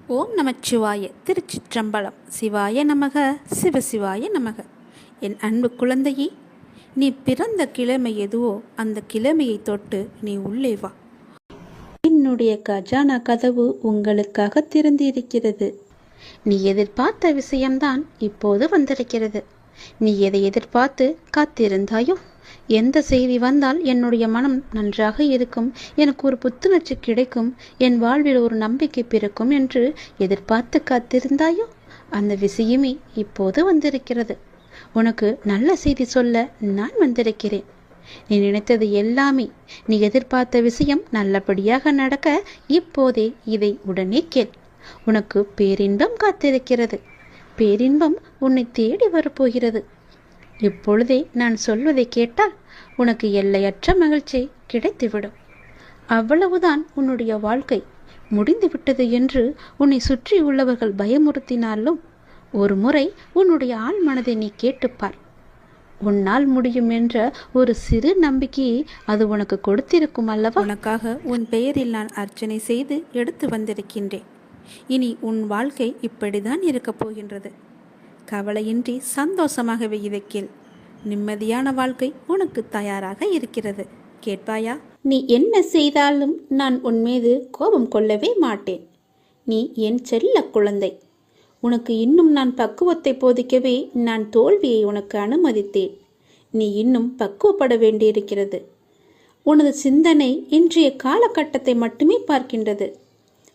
ஓம் நமச்சிவாய. திருச்சிற்றம்பலம். சிவாய நமக. சிவசிவாய நமக. என் அன்பு குழந்தையே, நீ பிறந்த கிழமை எதுவோ அந்த கிழமையை தொட்டு நீ உள்ளே வா. என்னுடைய கஜானா கதவு உங்களுக்காக திறந்திருக்கிறது. நீ எதிர்பார்த்த விஷயம்தான் இப்போது வந்திருக்கிறது. நீ எதை எதிர்பார்த்து காத்திருந்தாயோ, எந்த செய்தி வந்தால் என்னுடைய மனம் நன்றாக இருக்கும், எனக்கு ஒரு புத்துணர்ச்சி கிடைக்கும், என் வாழ்வில் ஒரு நம்பிக்கை பிறக்கும் என்று எதிர்பார்த்து காத்திருந்தாயோ, அந்த விஷயமே இப்போது வந்திருக்கிறது. உனக்கு நல்ல செய்தி சொல்ல நான் வந்திருக்கிறேன். நீ நினைத்தது எல்லாமே, நீ எதிர்பார்த்த விஷயம் நல்லபடியாக நடக்க இப்போதே இதை உடனே கேள். உனக்கு பேரின்பம் காத்திருக்கிறது. பேரின்பம் உன்னை தேடி வரப்போகிறது. இப்பொழுதே நான் சொல்வதை கேட்டால் உனக்கு எல்லையற்ற மகிழ்ச்சி கிடைத்துவிடும். அவ்வளவுதான், உன்னுடைய வாழ்க்கை முடிந்துவிட்டது என்று உன்னை சுற்றி உள்ளவர்கள் பயமுறுத்தினாலும் ஒரு முறை உன்னுடைய ஆள் மனதை நீ கேட்டுப்பார். உன்னால் முடியும் என்ற ஒரு சிறு நம்பிக்கையை அது உனக்கு கொடுத்திருக்கும் அல்லவா? உனக்காக உன் பெயரில் நான் அர்ச்சனை செய்து எடுத்து வந்திருக்கின்றேன். இனி உன் வாழ்க்கை இப்படிதான் இருக்கப் போகின்றது. கவலையின்றி சந்தோஷமாகவே இதை கேள். நிம்மதியான வாழ்க்கை உனக்கு தயாராக இருக்கிறது. கேட்பாயா? நீ என்ன செய்தாலும் நான் உன் மீது கோபம் கொள்ளவே மாட்டேன். நீ என் செல்ல குழந்தை. உனக்கு இன்னும் நான் பக்குவத்தை போதிக்கவே நான் தோல்வியை உனக்கு அனுமதித்தேன். நீ இன்னும் பக்குவப்பட வேண்டியிருக்கிறது. உனது சிந்தனை இன்றைய காலகட்டத்தை மட்டுமே பார்க்கின்றது.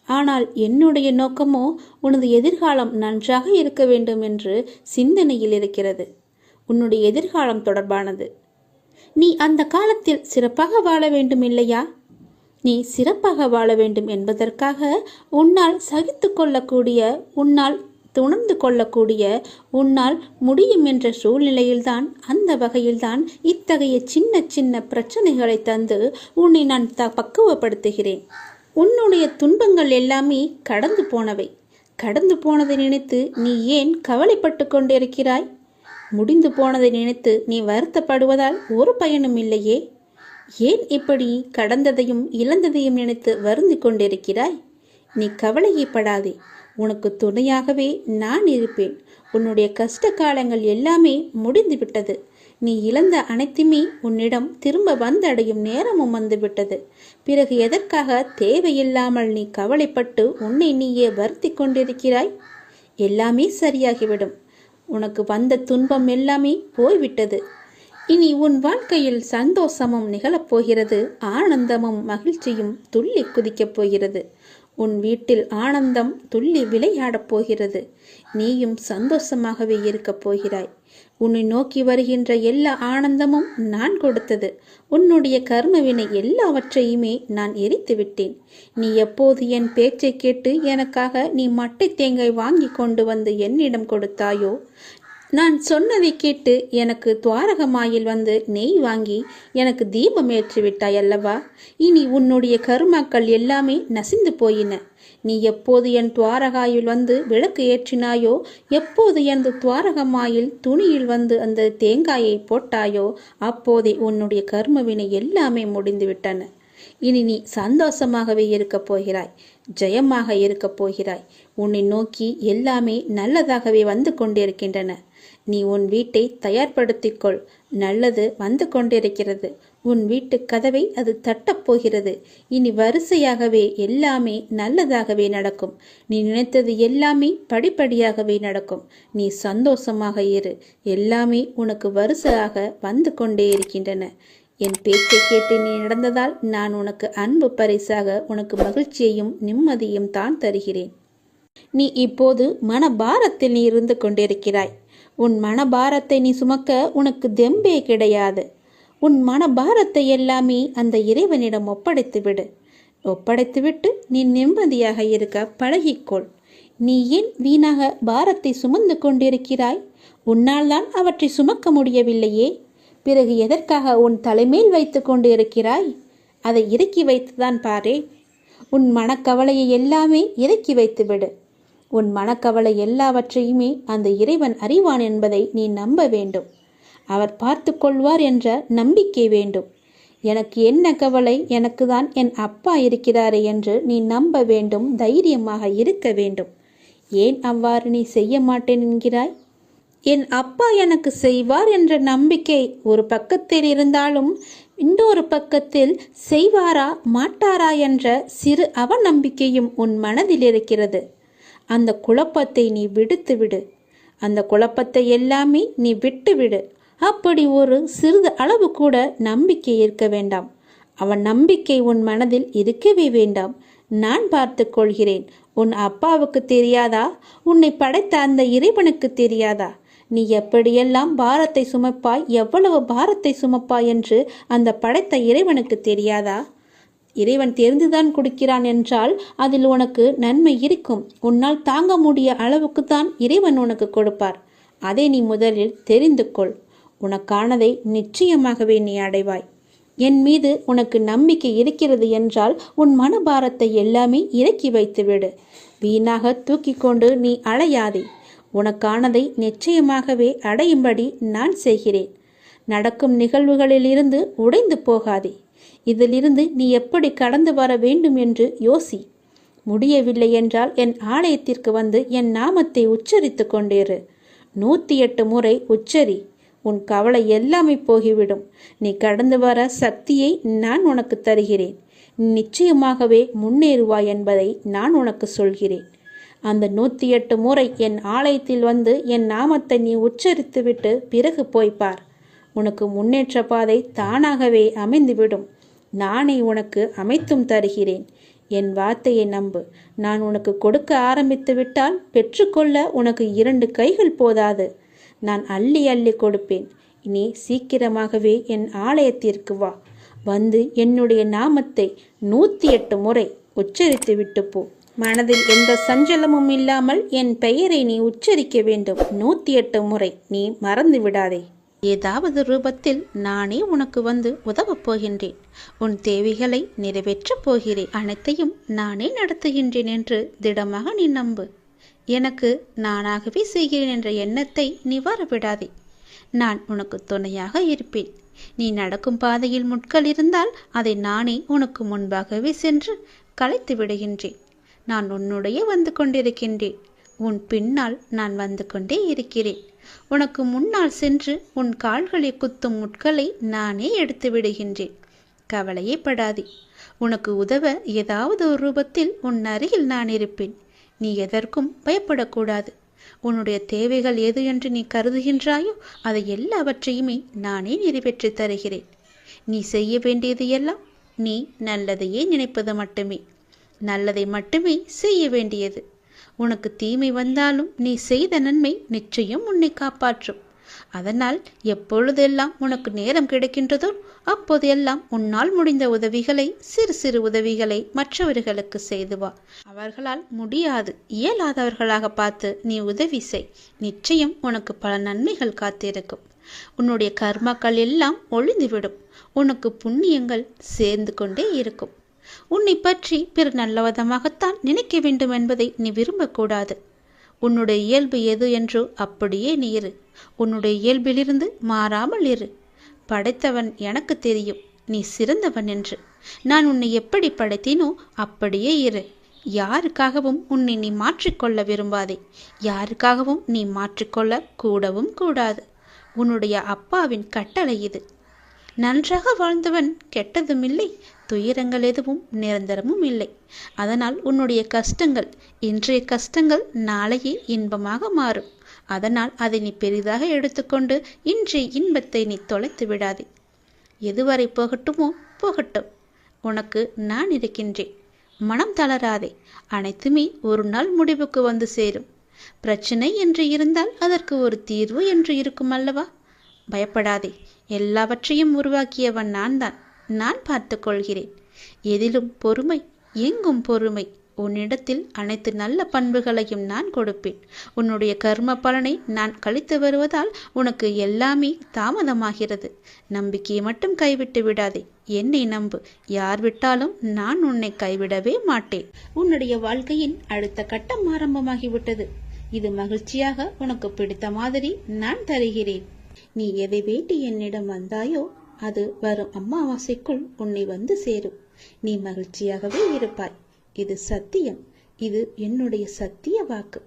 ஆனால் என்னுடைய நோக்கமோ உனது எதிர்காலம் நன்றாக இருக்க வேண்டும் என்று சிந்தனையில் இருக்கிறது. உன்னுடைய எதிர்காலம் தொடர்பானது. நீ அந்த காலத்தில் சிறப்பாக வாழ வேண்டும் இல்லையா? நீ சிறப்பாக வாழ வேண்டும் என்பதற்காக உன்னால் சகித்து கொள்ளக்கூடிய, உன்னால் உணர்ந்து கொள்ளக்கூடிய, உன்னால் முடியும் என்ற சூழ்நிலையில்தான், அந்த வகையில்தான் இத்தகைய சின்ன சின்ன பிரச்சனைகளை தந்து உன்னை நான் பக்குவப்படுத்துகிறேன். உன்னுடைய துன்பங்கள் எல்லாமே கடந்து போனவை. கடந்து போனதை நினைத்து நீ ஏன் கவலைப்பட்டு கொண்டிருக்கிறாய்? முடிந்து போனதை நினைத்து நீ வருத்தப்படுவதால் ஒரு பயனும் இல்லையே. ஏன் இப்படி கடந்ததையும் இழந்ததையும் நினைத்து வருந்தி கொண்டிருக்கிறாய்? நீ கவலையப்படாதே. உனக்கு துணையாகவே நான் இருப்பேன். உன்னுடைய கஷ்ட காலங்கள் எல்லாமே முடிந்துவிட்டது. நீ இழந்த அனைத்துமே உன்னிடம் திரும்ப வந்தடையும் நேரமும் வந்துவிட்டது. பிறகு எதற்காக தேவையில்லாமல் நீ கவலைப்பட்டு உன்னை நீயே வருத்தி கொண்டிருக்கிறாய்? எல்லாமே சரியாகிவிடும். உனக்கு வந்த துன்பம் எல்லாமே போய்விட்டது. இனி உன் வாழ்க்கையில் சந்தோஷமும் நிகழப்போகிறது. ஆனந்தமும் மகிழ்ச்சியும் துள்ளி குதிக்கப் போகிறது. உன் வீட்டில் ஆனந்தம் துள்ளி விளையாடப் போகிறது. நீயும் சந்தோஷமாகவே இருக்கப் போகிறாய். உன்னை நோக்கி வருகின்ற எல்லா ஆனந்தமும் நான் கொடுத்தது. உன்னுடைய கர்மவினை எல்லாவற்றையுமே நான் எரித்து விட்டேன். நீ எப்போது என் பேச்சை கேட்டு எனக்காக நீ மட்டை தேங்காய் வாங்கி கொண்டு வந்து என்னிடம் கொடுத்தாயோ, நான் சொன்னதை கேட்டு எனக்கு துவாரகமாயில் வந்து நெய் வாங்கி எனக்கு தீபம் ஏற்றி விட்டாய் அல்லவா? இனி உன்னுடைய கருமாக்கள் எல்லாமே நசிந்து போயின. நீ எப்போது என் துவாரகாயில் வந்து விளக்கு ஏற்றினாயோ, எப்போது எனது துவாரகமாயில் துணியில் வந்து அந்த தேங்காயை போட்டாயோ, அப்போதே உன்னுடைய கர்மவினை எல்லாமே முடிந்துவிட்டன. இனி நீ சந்தோஷமாகவே இருக்கப் போகிறாய். ஜெயமாக இருக்கப் போகிறாய். உன்னை நோக்கி எல்லாமே நல்லதாகவே வந்து கொண்டிருக்கின்றன. நீ உன் வீட்டை தயார்படுத்திக்கொள். நல்லது வந்து கொண்டிருக்கிறது. உன் வீட்டு கதவை அது தட்டப்போகிறது. இனி வரிசையாகவே எல்லாமே நல்லதாகவே நடக்கும். நீ நினைத்தது எல்லாமே படிப்படியாகவே நடக்கும். நீ சந்தோஷமாக இரு. எல்லாமே உனக்கு வரிசையாக வந்து கொண்டே இருக்கின்றன. என் பேச்சை கேட்டு நீ நடந்ததால் நான் உனக்கு அன்பு பரிசாக உனக்கு மகிழ்ச்சியையும் நிம்மதியும் தான் தருகிறேன். நீ இப்போது மனபாரத்தில் நீ இருந்து கொண்டிருக்கிறாய். உன் மனபாரத்தை நீ சுமக்க உனக்கு தெம்பே கிடையாது. உன் மனபாரத்தை எல்லாமே அந்த இறைவனிடம் ஒப்படைத்துவிடு. ஒப்படைத்துவிட்டு நீ நிம்மதியாக இருக்க பழகிக்கொள். நீ ஏன் வீணாக பாரத்தை சுமந்து கொண்டிருக்கிறாய்? உன்னால் தான் அவற்றை சுமக்க முடியவில்லையே. பிறகு எதற்காக உன் தலைமேல் வைத்து கொண்டு இருக்கிறாய்? அதை இறக்கி வைத்துதான் பாரே. உன் மனக்கவலையை எல்லாமே இறக்கி வைத்துவிடு. உன் மனக்கவலை எல்லாவற்றையுமே அந்த இறைவன் அறிவான் என்பதை நீ நம்ப வேண்டும். அவர் பார்த்து கொள்வார் என்ற நம்பிக்கை வேண்டும். எனக்கு என்ன கவலை, எனக்கு தான் என் அப்பா இருக்கிறாரே என்று நீ நம்ப வேண்டும், தைரியமாக இருக்க வேண்டும். ஏன் அவ்வாறு நீ செய்ய மாட்டேன் என்கிறாய்? என் அப்பா எனக்கு செய்வார் என்ற நம்பிக்கை ஒரு பக்கத்தில் இருந்தாலும் இன்னொரு பக்கத்தில் செய்வாரா மாட்டாரா என்ற சிறு அவநம்பிக்கையும் உன் மனதில் இருக்கிறது. அந்த குழப்பத்தை நீ விடுத்துவிடு. அந்த குழப்பத்தை எல்லாமே நீ விட்டுவிடு. அப்படி ஒரு சிறிது அளவு கூட நம்பிக்கை இருக்க வேண்டாம். அவன் நம்பிக்கை உன் மனதில் இருக்கவே வேண்டாம். நான் பார்த்து கொள்கிறேன். உன் அப்பாவுக்கு தெரியாதா? உன்னை படைத்த அந்த இறைவனுக்கு தெரியாதா? நீ எப்படியெல்லாம் பாரத்தை சுமப்பாய், எவ்வளவு பாரத்தை சுமப்பாய் என்று அந்த படைத்த இறைவனுக்கு தெரியாதா? இறைவன் தெரிந்துதான் கொடுக்கிறான் என்றால் அதில் உனக்கு நன்மை இருக்கும். உன்னால் தாங்க முடிய அளவுக்கு தான் இறைவன் உனக்கு கொடுப்பார். அதை நீ முதலில் தெரிந்து கொள். உனக்கானதை நிச்சயமாகவே நீ அடைவாய். என் மீது உனக்கு நம்பிக்கை இருக்கிறது என்றால் உன் மனபாரத்தை எல்லாமே இறக்கி வைத்துவிடு. வீணாக தூக்கி கொண்டு நீ அலையாதே. உனக்கானதை நிச்சயமாகவே அடையும்படி நான் செய்கிறேன். நடக்கும் நிகழ்வுகளிலிருந்து உடைந்து போகாதே. இதிலிருந்து நீ எப்படி கடந்து வர வேண்டும் என்று யோசி. முடியவில்லை என்றால் என் ஆலயத்திற்கு வந்து என் நாமத்தை உச்சரித்து கொண்டேரு. 108 முறை உச்சரி. உன் கவலை எல்லாமே போகிவிடும். நீ கடந்து வர சக்தியை நான் உனக்கு தருகிறேன். நிச்சயமாகவே முன்னேறுவாய் என்பதை நான் உனக்கு சொல்கிறேன். அந்த 108 முறை என் ஆலயத்தில் வந்து என் நாமத்தை நீ உச்சரித்துவிட்டு பிறகு போய்ப்பார். உனக்கு முன்னேற்ற பாதை தானாகவே அமைந்துவிடும். நானே உனக்கு அமைத்தும் தருகிறேன். என் வார்த்தையை நம்பு. நான் உனக்கு கொடுக்க ஆரம்பித்து விட்டால் பெற்றுக்கொள்ள உனக்கு 2 கைகள் போதாது. நான் அள்ளி அள்ளி கொடுப்பேன். நீ சீக்கிரமாகவே என் ஆலயத்திற்கு வா. வந்து என்னுடைய நாமத்தை 108 முறை உச்சரித்து விட்டு போ. மனதில் எந்த சஞ்சலமும் இல்லாமல் என் பெயரை நீ உச்சரிக்க வேண்டும். 108 முறை. நீ மறந்து விடாதே. ஏதாவது ரூபத்தில் நானே உனக்கு வந்து உதவப் போகின்றேன். உன் தேவைகளை நிறைவேற்றப் போகிறேன். அனைத்தையும் நானே நடத்துகின்றேன் என்று திடமாக நீ நம்பு. எனக்கு நானாகவே செய்கிறேன் என்ற எண்ணத்தை நீ வரவிடாதே. நான் உனக்கு துணையாக இருப்பேன். நீ நடக்கும் பாதையில் முட்கள் இருந்தால் அதை நானே உனக்கு முன்பாகவே சென்று கலைத்து விடுகின்றேன். நான் உன்னுடைய வந்து கொண்டிருக்கின்றேன். உன் பின்னால் நான் வந்து கொண்டே இருக்கிறேன். உனக்கு முன்னால் சென்று உன் கால்களை குத்தும் முட்களை நானே எடுத்து விடுகின்றேன். கவலையே படாதே. உனக்கு உதவ ஏதாவது ஒரு ரூபத்தில் உன் அருகில் நான் இருப்பேன். நீ எதற்கும் பயப்படக்கூடாது. உன்னுடைய தேவைகள் எது என்று நீ கருதுகின்றாயோ அதை எல்லாவற்றையுமே நானே நிறைவேற்றி தருகிறேன். நீ செய்ய வேண்டியது எல்லாம் நீ நல்லதையே நினைப்பது மட்டுமே. நல்லதை மட்டுமே செய்ய வேண்டியது. உனக்கு தீமை வந்தாலும் நீ செய்த நன்மை நிச்சயம் உன்னை காப்பாற்றும். அதனால் எப்பொழுதெல்லாம் உனக்கு நேரம் கிடைக்கின்றதோ அப்போதெல்லாம் உன்னால் முடிந்த உதவிகளை, சிறு சிறு உதவிகளை மற்றவர்களுக்கு செய்து வா. அவர்களால் முடியாது, இயலாதவர்களாக பார்த்து நீ உதவி செய். நிச்சயம் உனக்கு பல நன்மைகள் காத்திருக்கும். உன்னுடைய கர்மாக்கள் எல்லாம் ஒழிந்துவிடும். உனக்கு புண்ணியங்கள் சேர்ந்து கொண்டே இருக்கும். உன்னை பற்றி பிற நல்லவிதமாகத்தான் நினைக்க வேண்டும் என்பதை நீ விரும்பக்கூடாது. உன்னுடைய இயல்பு எது என்றோ அப்படியே நீ இரு. உன்னுடைய இயல்பிலிருந்து மாறாமல் இரு. படைத்தவன் எனக்கு தெரியும் நீ சிறந்தவன் என்று. நான் உன்னை எப்படி படைத்தேனோ அப்படியே இரு. யாருக்காகவும் உன்னை நீ மாற்றிக்கொள்ள விரும்பாதே. யாருக்காகவும் நீ மாற்றிக்கொள்ள கூடவும் கூடாது. உன்னுடைய அப்பாவின் கட்டளை இது. நன்றாக வாழ்ந்தவன் கெட்டதும் இல்லை, துயரங்கள் எதுவும் நிரந்தரமும் இல்லை. அதனால் உன்னுடைய கஷ்டங்கள், இன்றைய கஷ்டங்கள் நாளையே இன்பமாக மாறும். அதனால் அதை நீ பெரிதாக எடுத்துக்கொண்டு இன்றைய இன்பத்தை நீ தொலைத்து விடாதே. எதுவரை போகட்டுமோ போகட்டும். உனக்கு நான் இருக்கின்றேன். மனம் தளராதே. அனைத்துமே ஒரு நாள் முடிவுக்கு வந்து சேரும். பிரச்சனை என்று இருந்தால் அதற்கு ஒரு தீர்வு என்று இருக்கும் அல்லவா? பயப்படாதே. எல்லாவற்றையும் உருவாக்கியவன் நான்தான். நான் பார்த்து கொள்கிறேன். எதிலும் பொறுமை, எங்கும் பொறுமை. உன்னிடத்தில் அனைத்து நல்ல பண்புகளையும் நான் கொடுப்பேன். உன்னுடைய கர்ம பலனை நான் கழித்து வருவதால் உனக்கு எல்லாமே தாமதமாகிறது. நம்பிக்கையை மட்டும் கைவிட்டு விடாதே. என்னை நம்பு. யார் விட்டாலும் நான் உன்னை கைவிடவே மாட்டேன். உன்னுடைய வாழ்க்கையின் அடுத்த கட்டம் ஆரம்பமாகிவிட்டது. இது மகிழ்ச்சியாக உனக்கு பிடித்த மாதிரி நான் தருகிறேன். நீ எதை வேண்டி என்னிடம் வந்தாயோ அது வரும் அமாவாசைக்குள் உன்னை வந்து சேரும். நீ மகிழ்ச்சியாகவே இருப்பாய். இது சத்தியம். இது என்னுடைய சத்திய வாக்கு.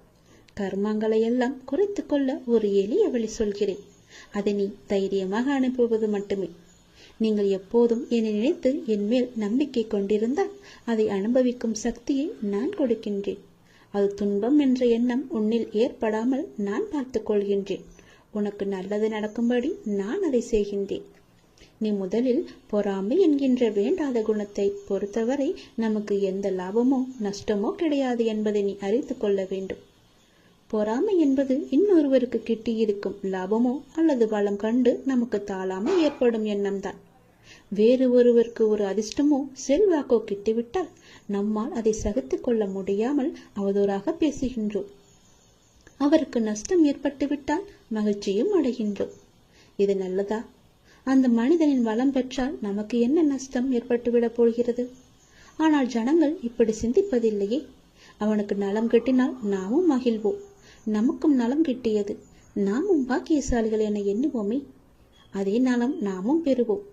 கர்மங்களை எல்லாம் குறைத்து கொள்ள ஒரு எளிய வழி சொல்கிறேன். அதை நீ தைரியமாக அனுப்புவது மட்டுமே. நீங்கள் எப்போதும் என்னை நினைத்து என் மேல் நம்பிக்கை கொண்டிருந்தால் அதை அனுபவிக்கும் சக்தியை நான் கொடுக்கின்றேன். அது துன்பம் என்ற எண்ணம் உன்னில் ஏற்படாமல் நான் பார்த்துக் கொள்கின்றேன். உனக்கு நல்லது நடக்கும்படி நான் அதை செய்கின்றேன். நீ முதலில் பொறாமை என்கின்ற வேண்டாத குணத்தை பொறுத்தவரை நமக்கு எந்த லாபமோ நஷ்டமோ கிடையாது என்பதை நீ அறிந்து கொள்ள வேண்டும். பொறாமை என்பது இன்னொருவருக்கு கிட்டியிருக்கும் லாபமோ அல்லது வளம் கண்டு நமக்கு தாழாமல் ஏற்படும் எண்ணம்தான். வேறு ஒருவருக்கு ஒரு அதிர்ஷ்டமோ செல்வாக்கோ கிட்டிவிட்டால் நம்மால் அதை சகித்து கொள்ள முடியாமல் அவதூறாக பேசுகின்றோம். அவருக்கு நஷ்டம் ஏற்பட்டுவிட்டால் மகிழ்ச்சியும் அடைகின்றோம். இது நல்லதா? அந்த மனிதனின் வளம் பெற்றால் நமக்கு என்ன நஷ்டம் ஏற்பட்டுவிடப் போகிறது? ஆனால் ஜனங்கள் இப்படி சிந்திப்பதில்லையே. அவனுக்கு நலம் கிட்டினால் நாமும் மகிழ்வோம். நமக்கும் நலம் கிட்டியது, நாமும் பாக்கியசாலிகள் என எண்ணுவோமே. அதே நலம் நாமும் பெறுவோம்.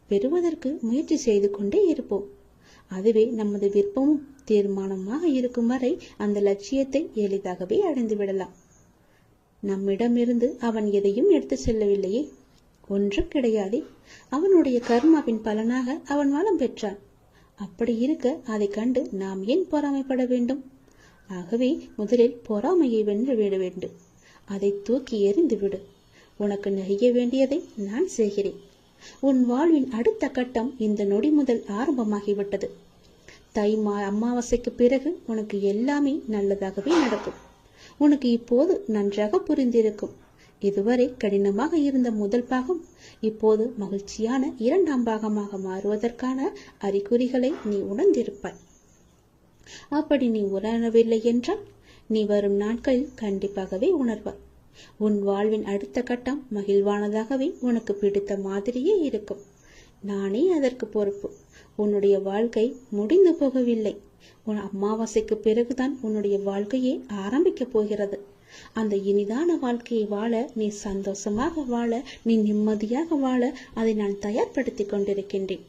பெறுவதற்கு முயற்சி செய்து கொண்டே இருப்போம். அதுவே நமது விருப்பமும் தீர்மானமாக இருக்கும் வரை அந்த லட்சியத்தை எளிதாகவே அடைந்து விடலாம். நம்மிடமிருந்து அவன் எதையும் எடுத்து செல்லவில்லையே. ஒன்றும் கிடையாதே. அவனுடைய கர்மாவின் பலனாக அவன் வளம் பெற்றான். அப்படி இருக்க அதை கண்டு நாம் ஏன் பொறாமைப்பட வேண்டும்? ஆகவே முதலில் பொறாமையை வென்று விட வேண்டும். அதை தூக்கி எறிந்து விடு. உனக்கு நெய்ய வேண்டியதை நான் செய்கிறேன். உன் வாழ்வின் அடுத்த கட்டம் இந்த நொடி முதல் ஆரம்பமாகிவிட்டது. அமாவாசைக்கு பிறகு உனக்கு எல்லாமே நல்லதாகவே நடக்கும். உனக்கு இப்போது நன்றாக புரிந்திருக்கும். இதுவரை கடினமாக இருந்த முதல் பாகம் இப்போது மகிழ்ச்சியான இரண்டாம் பாகமாக மாறுவதற்கான அறிகுறிகளை நீ உணர்ந்திருப்பாய். அப்படி நீ உணரவில்லை என்றால் நீ வரும் நாட்களில் கண்டிப்பாகவே உணர்வாய். உன் வாழ்வின் அடுத்த கட்டம் மகிழ்வானதாகவே உனக்கு பிடித்த மாதிரியே இருக்கும். நானே அதற்கு பொறுப்பு. உன்னுடைய வாழ்க்கை முடிந்து போகவில்லை. உன் அமாவாசைக்கு பிறகுதான் உன்னுடைய வாழ்க்கையே ஆரம்பிக்க போகிறது. அந்த இனிதான வாழ்க்கையை வாழ, நீ சந்தோஷமாக வாழ, நீ நிம்மதியாக வாழ அதை நான் தயார்படுத்தி கொண்டிருக்கின்றேன்.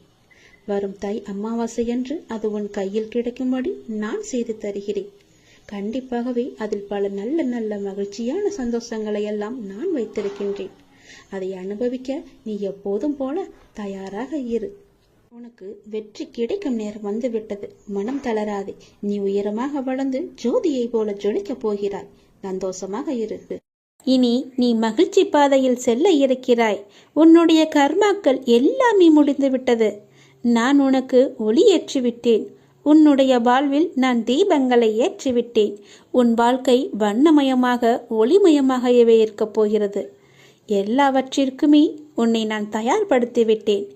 வரும் அமாவாசை என்று அது உன் கையில் கிடைக்கும்படி நான் செய்து தருகிறேன். கண்டிப்பாகவே அதில் பல நல்ல நல்ல மகிழ்ச்சியான சந்தோஷங்களை எல்லாம் நான் வைத்திருக்கின்றேன். அதை அனுபவிக்க நீ எப்போதும் போல தயாராக இரு. உனக்கு வெற்றி கிடைக்கும் நேரம் வந்துவிட்டது. மனம் தளராதே. நீ உயரமாக வளர்ந்து ஜோதியை போல ஜொலிக்கப் போகிறாய். சந்தோஷமாக இரு. இனி நீ மகிழ்ச்சி பாதையில் செல்ல இருக்கிறாய். உன்னுடைய கர்மாக்கள் எல்லாமே முடிந்துவிட்டது. நான் உனக்கு ஒளி ஏற்றிவிட்டேன். உன்னுடைய வாழ்வில் நான் தீபங்களை ஏற்றிவிட்டேன். உன் வாழ்க்கை வண்ணமயமாக ஒளிமயமாகவே இருக்கப் போகிறது. எல்லாவற்றிற்குமே உன்னை நான் தயார்படுத்திவிட்டேன்.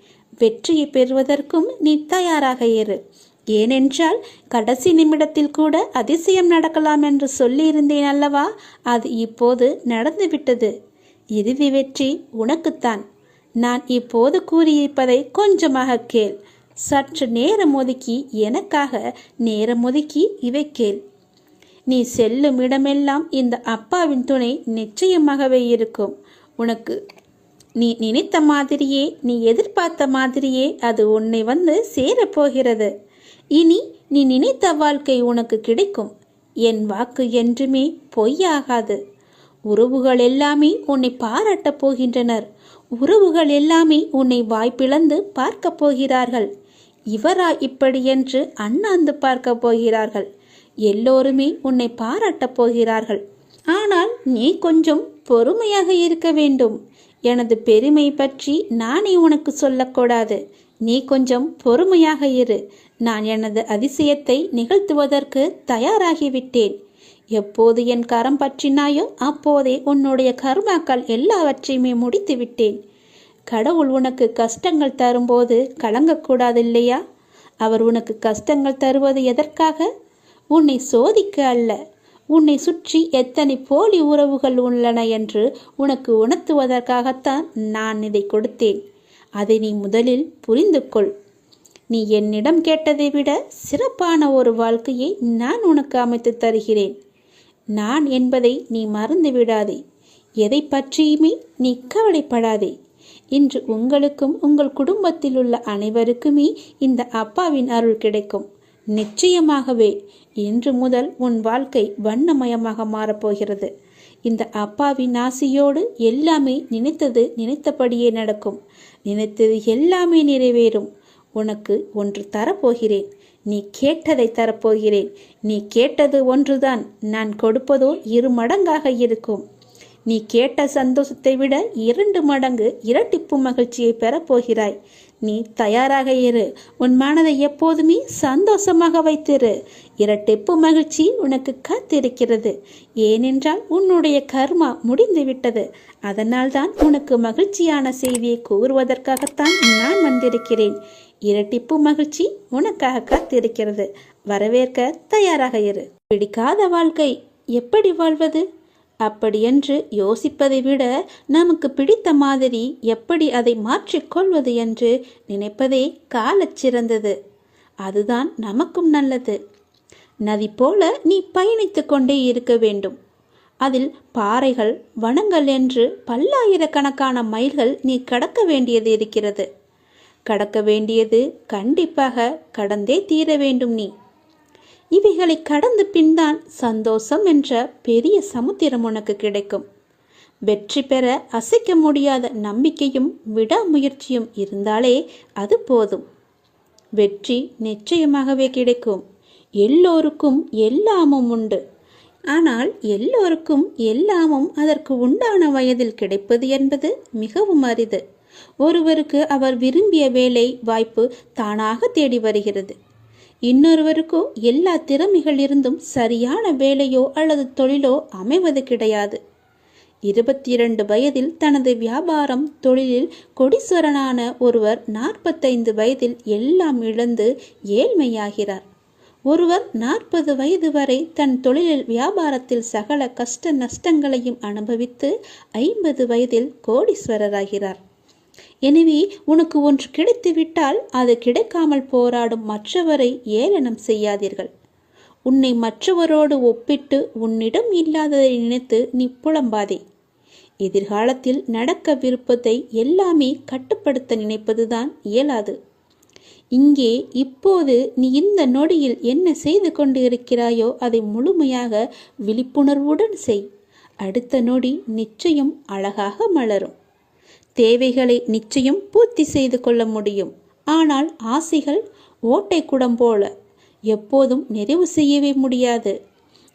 வெற்றியை பெறுவதற்கும் நீ தயாராக இரு. ஏனென்றால் கடைசி நிமிடத்தில் கூட அதிசயம் நடக்கலாம் என்று சொல்லியிருந்தேன் அல்லவா? அது இப்போது நடந்துவிட்டது. இறுதி வெற்றி உனக்குத்தான். நான் இப்போது கூறியிருப்பதை கொஞ்சமாக கேள். சற்று நேரம் ஒதுக்கி எனக்காக நேரம் ஒதுக்கி இவை கேள். நீ செல்லும் இடமெல்லாம் இந்த அப்பாவின் துணை நிச்சயமாகவே இருக்கும். உனக்கு நீ நினைத்த மாதிரியே, நீ எதிர்பார்த்த மாதிரியே அது உன்னை வந்து சேரப்போகிறது. இனி நீ நினைத்த வாழ்க்கை உனக்கு கிடைக்கும். என் வாக்கு என்றுமே பொய்யாகாது. உறவுகள் எல்லாமே உன்னை பாராட்டப் போகின்றனர். உறவுகள் எல்லாமே உன்னை வாய்ப்பிழந்து பார்க்க போகிறார்கள். இவரா இப்படி என்று அண்ணாந்து பார்க்க போகிறார்கள். எல்லோருமே உன்னை பாராட்டப் போகிறார்கள். ஆனால் நீ கொஞ்சம் பொறுமையாக இருக்க வேண்டும். எனது பெருமை பற்றி நானே உனக்கு சொல்லக்கூடாது. நீ கொஞ்சம் பொறுமையாக இரு. நான் எனது அதிசயத்தை நிகழ்த்துவதற்கு தயாராகிவிட்டேன். எப்போது என் கரம் பற்றினாயோ அப்போதே உன்னுடைய கர்மாக்கள் எல்லாவற்றையுமே முடித்து விட்டேன். கடவுள் உனக்கு கஷ்டங்கள் தரும்போது கலங்கக்கூடாது இல்லையா? அவர் உனக்கு கஷ்டங்கள் தருவது எதற்காக? உன்னை சோதிக்க அல்ல. உன்னை சுற்றி எத்தனை போலி உறவுகள் உள்ளன என்று உனக்கு உணர்த்துவதற்காகத்தான் நான் இதை கொடுத்தேன். அதை நீ முதலில் புரிந்து கொள். நீ என்னிடம் கேட்டதை விட சிறப்பான ஒரு வாழ்க்கையை நான் உனக்கு அமைத்து தருகிறேன். நான் என்பதை நீ மறந்து விடாதே. எதை பற்றியுமே நீ கவலைப்படாதே. இன்று உங்களுக்கும் உங்கள் குடும்பத்தில் உள்ள அனைவருக்குமே இந்த அப்பாவின் அருள் கிடைக்கும். நிச்சயமாகவே இன்று முதல் உன் வாழ்க்கை வண்ணமயமாக மாறப்போகிறது. இந்த அப்பாவின் ஆசையோடு எல்லாமே நினைத்தபடியே நடக்கும். நினைத்தது எல்லாமே நிறைவேறும். உனக்கு ஒன்று தரப்போகிறேன். நீ கேட்டதை தரப்போகிறேன். நீ கேட்டது ஒன்றுதான், நான் கொடுப்பதோ 2 மடங்காக இருக்கும். நீ கேட்ட சந்தோஷத்தை விட 2 மடங்கு இரட்டிப்பு மகிழ்ச்சியை பெறப்போகிறாய். நீ தயாராக இரு. உன் மனதை எப்போதுமே சந்தோஷமாக வைத்திரு. இரட்டிப்பு மகிழ்ச்சி உனக்கு காத்திருக்கிறது. ஏனென்றால் உன்னுடைய கர்மா முடிந்துவிட்டது. அதனால்தான் உனக்கு மகிழ்ச்சியான செய்தியை கூறுவதற்காகத்தான் நான் வந்திருக்கிறேன். இரட்டிப்பு மகிழ்ச்சி உனக்காக காத்திருக்கிறது. வரவேற்க தயாராக இரு. பிடிக்காத வாழ்க்கை எப்படி வாழ்வது அப்படியென்று யோசிப்பதை விட நமக்கு பிடித்த மாதிரி எப்படி அதை மாற்றிக்கொள்வது என்று நினைப்பதே காலச் சிறந்தது. அதுதான் நமக்கும் நல்லது. நதி போல நீ பயணித்து கொண்டே இருக்க வேண்டும். அதில் பாறைகள், வனங்கள் என்று பல்லாயிரக்கணக்கான மைல்கள் நீ கடக்க வேண்டியது இருக்கிறது. கடக்க வேண்டியது கண்டிப்பாக கடந்தே தீர வேண்டும். நீ இவைகளை கடந்து பின்தான் சந்தோஷம் என்ற பெரிய சமுத்திரம் உனக்கு கிடைக்கும். வெற்றி பெற அசைக்க முடியாத நம்பிக்கையும் விடாமுயற்சியும் இருந்தாலே அது போதும். வெற்றி நிச்சயமாகவே கிடைக்கும். எல்லோருக்கும் எல்லாமும் உண்டு. ஆனால் எல்லோருக்கும் எல்லாமும் அதற்கு உண்டான வயதில் கிடைப்பது என்பது மிகவும் அரிது. ஒருவருக்கு அவர் விரும்பிய வேலை வாய்ப்பு தானாக தேடி வருகிறது. இன்னொருவருக்கோ எல்லா திறமைகள் இருந்தும் சரியான வேலையோ அல்லது தொழிலோ அமைவது கிடையாது. 22 வயதில் தனது வியாபாரம் தொழிலில் கொடீஸ்வரனான ஒருவர் 45 வயதில் எல்லாம் இழந்து ஏழ்மையாகிறார். ஒருவர் 40 வயது வரை தன் தொழிலில் வியாபாரத்தில் சகல கஷ்ட நஷ்டங்களையும் அனுபவித்து 50 வயதில் கோடீஸ்வரராகிறார். எனவே உனக்கு ஒன்று கிடைத்துவிட்டால் அது கிடைக்காமல் போராடும் மற்றவரை ஏளனம் செய்யாதீர்கள். உன்னை மற்றவரோடு ஒப்பிட்டு உன்னிடம் இல்லாததை நினைத்து நீ புலம்பாதே. எதிர்காலத்தில் நடக்கவிருப்பதை எல்லாமே கட்டுப்படுத்த நினைப்பதுதான் இயலாது. இங்கே இப்போது நீ இந்த நொடியில் என்ன செய்து கொண்டு இருக்கிறாயோ அதை முழுமையாக விழிப்புணர்வுடன் செய். அடுத்த நொடி நிச்சயம் அழகாக மலரும். தேவைகளை நிச்சயம் பூர்த்தி செய்து கொள்ள முடியும். ஆனால் ஆசைகள் ஓட்டை குடம் போல எப்போதும் நிறைவு செய்யவே முடியாது.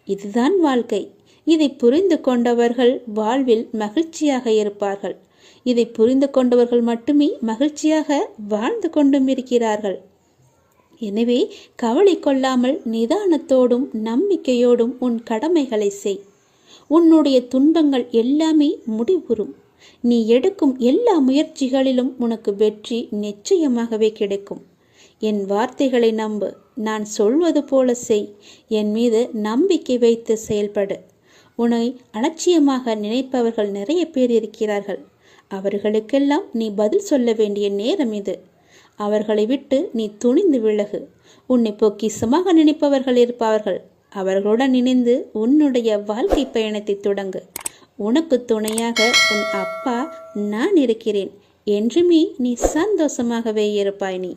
இதுதான் வாழ்க்கை. இதை புரிந்து கொண்டவர்கள் வாழ்வில் மகிழ்ச்சியாக இருப்பார்கள். இதை புரிந்து கொண்டவர்கள் மட்டுமே மகிழ்ச்சியாக வாழ்ந்து கொண்டும் இருக்கிறார்கள். எனவே கவலை கொள்ளாமல் நிதானத்தோடும் நம்பிக்கையோடும் உன் கடமைகளை செய். உன்னுடைய துன்பங்கள் எல்லாமே முடிவுறும். நீ எடுக்கும் எல்லா முயற்சிகளிலும் உனக்கு வெற்றி நிச்சயமாகவே கிடைக்கும். என் வார்த்தைகளை நம்பு. நான் சொல்வது போல செய். என் மீது நம்பிக்கை வைத்து செயல்படு. உன்னை அலட்சியமாக நினைப்பவர்கள் நிறைய பேர் இருக்கிறார்கள். அவர்களுக்கெல்லாம் நீ பதில் சொல்ல வேண்டிய நேரம் இது. அவர்களை விட்டு நீ துணிந்து விலகு. உன்னை பொக்கிஷமாக நினைப்பவர்கள் இருப்பார்கள். அவர்களுடன் இணைந்து உன்னுடைய வாழ்க்கை பயணத்தை தொடங்கு. உனக்கு துணையாக உன் அப்பா நான் இருக்கிறேன். என்றுமே நீ சந்தோஷமாகவே இருப்பாய். நீ